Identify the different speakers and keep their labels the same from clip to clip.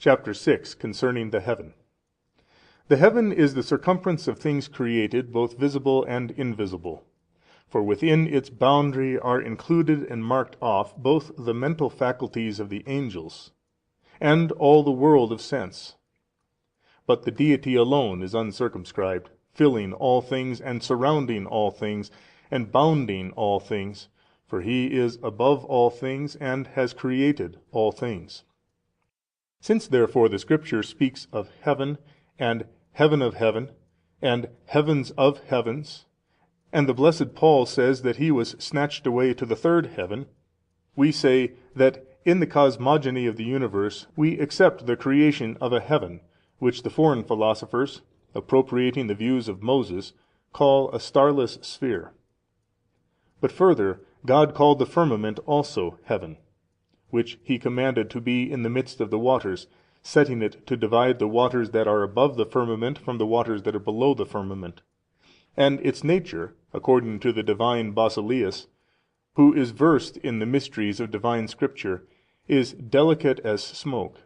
Speaker 1: Chapter 6, concerning the heaven. The heaven is the circumference of things created, both visible and invisible. For within its boundary are included and marked off both the mental faculties of the angels, and all the world of sense. But the Deity alone is uncircumscribed, filling all things, and surrounding all things, and bounding all things, for He is above all things, and has created all things. Since therefore the Scripture speaks of heaven, and heaven of heaven, and heavens of heavens, and the blessed Paul says that he was snatched away to the third heaven, we say that in the cosmogony of the universe we accept the creation of a heaven, which the foreign philosophers, appropriating the views of Moses, call a starless sphere. But further, God called the firmament also heaven, which He commanded to be in the midst of the waters, setting it to divide the waters that are above the firmament from the waters that are below the firmament. And its nature, according to the divine Basileus, who is versed in the mysteries of divine Scripture, is delicate as smoke.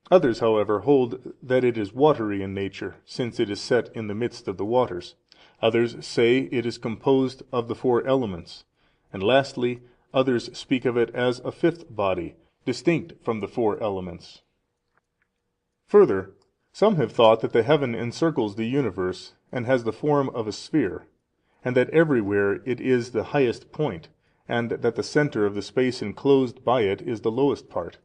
Speaker 1: Others, however, hold that it is watery in nature, since it is set in the midst of the waters. Others say it is composed of the four elements. And lastly, others speak of it as a fifth body, distinct from the four elements. Further, some have thought that the heaven encircles the universe, and has the form of a sphere, and that everywhere it is the highest point, and that the center of the space enclosed by it is the lowest part.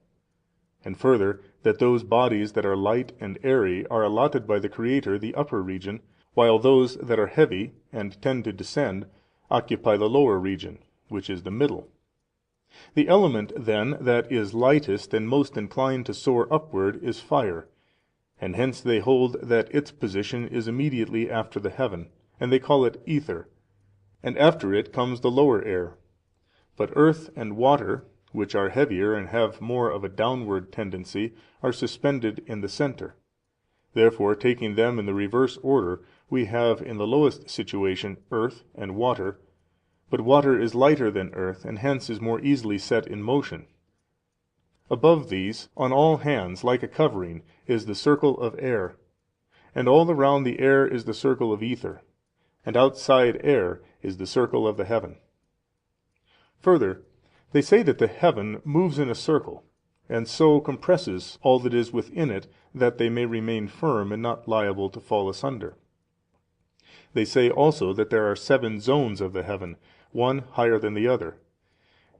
Speaker 1: And further, that those bodies that are light and airy are allotted by the Creator the upper region, while those that are heavy and tend to descend occupy the lower region, which is the middle. The element, then, that is lightest and most inclined to soar upward is fire, and hence they hold that its position is immediately after the heaven, and they call it ether, and after it comes the lower air. But earth and water, which are heavier and have more of a downward tendency, are suspended in the center. Therefore, taking them in the reverse order, we have in the lowest situation earth and water, but water is lighter than earth, and hence is more easily set in motion. Above these, on all hands, like a covering, is the circle of air, and all around the air is the circle of ether, and outside air is the circle of the heaven. Further, they say that the heaven moves in a circle, and so compresses all that is within it, that they may remain firm and not liable to fall asunder. They say also that there are 7 zones of the heaven, one higher than the other,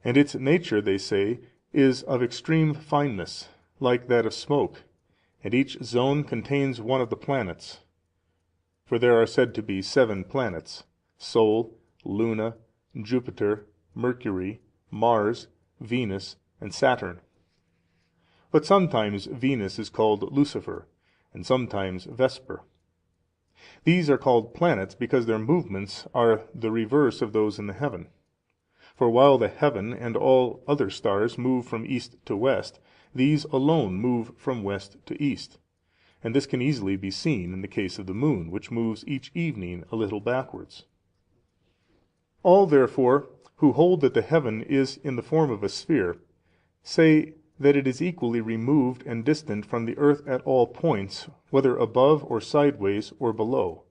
Speaker 1: and its nature, they say, is of extreme fineness, like that of smoke, and each zone contains one of the planets. For there are said to be 7 planets, Sol, Luna, Jupiter, Mercury, Mars, Venus, and Saturn. But sometimes Venus is called Lucifer, and sometimes Vesper. These are called planets because their movements are the reverse of those in the heaven. For while the heaven and all other stars move from east to west, these alone move from west to east. And this can easily be seen in the case of the moon, which moves each evening a little backwards. All, therefore, who hold that the heaven is in the form of a sphere, say that it is equally removed and distant from the earth at all points, whether above or sideways or below.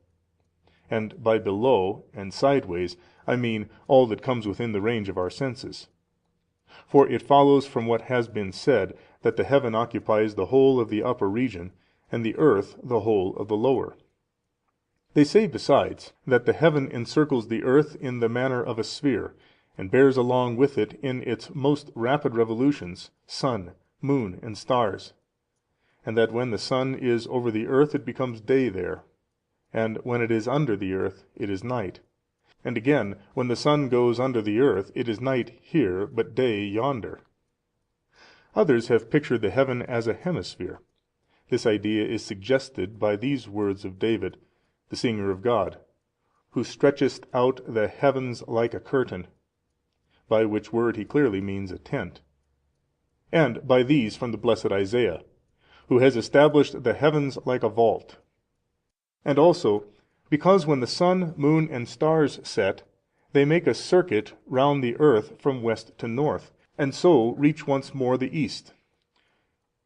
Speaker 1: And by below and sideways I mean all that comes within the range of our senses. For it follows from what has been said, that the heaven occupies the whole of the upper region, and the earth the whole of the lower. They say besides, that the heaven encircles the earth in the manner of a sphere, and bears along with it in its most rapid revolutions sun, moon, and stars, and that when the sun is over the earth it becomes day there, and when it is under the earth it is night, and again when the sun goes under the earth it is night here, but day yonder. Others have pictured the heaven as a hemisphere. This idea is suggested by these words of David, the singer of God, who stretchest out the heavens like a curtain, by which word he clearly means a tent, and by these from the blessed Isaiah, who has established the heavens like a vault. And also, because when the sun, moon, and stars set, they make a circuit round the earth from west to north, and so reach once more the east.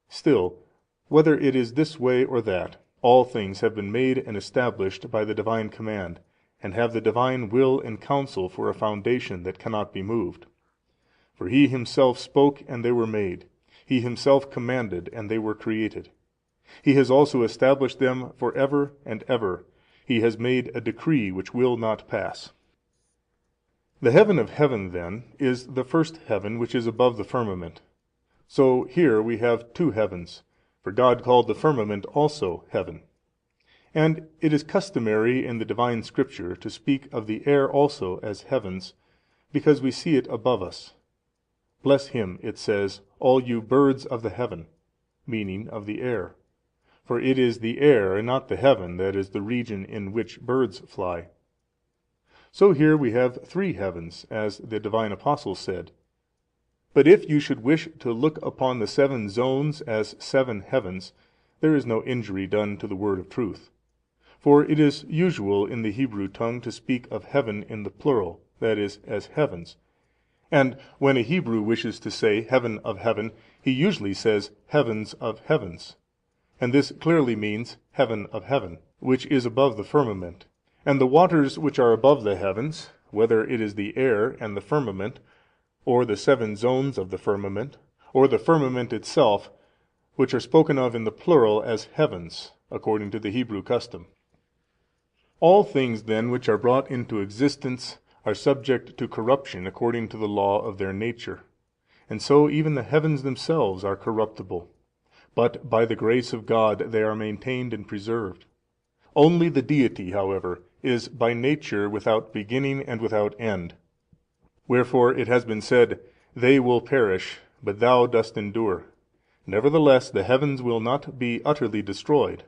Speaker 1: Still, whether it is this way or that, all things have been made and established by the divine command, and have the divine will and counsel for a foundation that cannot be moved. For He Himself spoke, and they were made. He Himself commanded, and they were created. He has also established them for ever and ever. He has made a decree which will not pass. The heaven of heaven, then, is the first heaven which is above the firmament. So here we have two heavens, for God called the firmament also heaven. And it is customary in the divine Scripture to speak of the air also as heavens, because we see it above us. Bless Him, it says, all you birds of the heaven, meaning of the air. For it is the air, and not the heaven, that is the region in which birds fly. So here we have three heavens, as the divine Apostle said. But if you should wish to look upon the seven zones as seven heavens, there is no injury done to the word of truth. For it is usual in the Hebrew tongue to speak of heaven in the plural, that is, as heavens. And when a Hebrew wishes to say heaven of heaven, he usually says heavens of heavens. And this clearly means heaven of heaven, which is above the firmament. And the waters which are above the heavens, whether it is the air and the firmament, or the seven zones of the firmament, or the firmament itself, which are spoken of in the plural as heavens, according to the Hebrew custom. All things then which are brought into existence are subject to corruption according to the law of their nature, and so even the heavens themselves are corruptible, but by the grace of God they are maintained and preserved. Only the Deity, however, is by nature without beginning and without end. Wherefore it has been said, they will perish, but Thou dost endure. Nevertheless the heavens will not be utterly destroyed,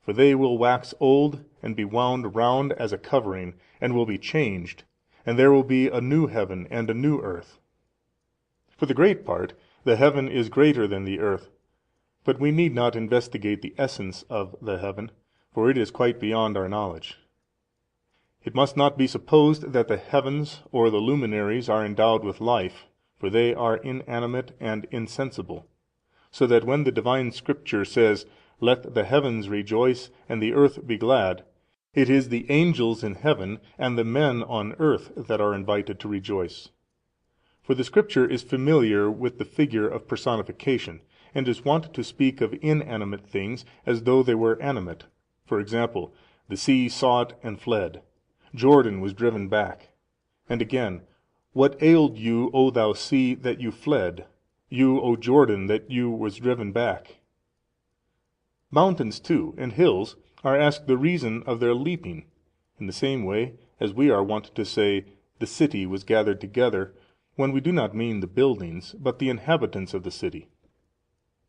Speaker 1: for they will wax old and be wound round as a covering, and will be changed, and there will be a new heaven and a new earth. For the great part, the heaven is greater than the earth, but we need not investigate the essence of the heaven, for it is quite beyond our knowledge. It must not be supposed that the heavens or the luminaries are endowed with life, for they are inanimate and insensible, so that when the divine Scripture says, let the heavens rejoice and the earth be glad, it is the angels in heaven and the men on earth that are invited to rejoice. For the Scripture is familiar with the figure of personification, and is wont to speak of inanimate things as though they were animate. For example, the sea saw it and fled. Jordan was driven back. And again, what ailed you, O thou sea, that you fled? You, O Jordan, that you was driven back? Mountains too, and hills, are asked the reason of their leaping, in the same way as we are wont to say, the city was gathered together, when we do not mean the buildings, but the inhabitants of the city.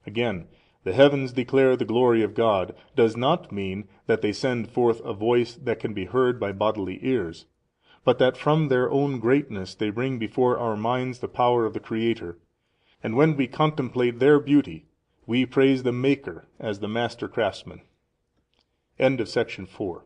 Speaker 1: Again, the heavens declare the glory of God, does not mean that they send forth a voice that can be heard by bodily ears, but that from their own greatness they bring before our minds the power of the Creator, and when we contemplate their beauty, we praise the Maker as the master craftsman. End of section 4.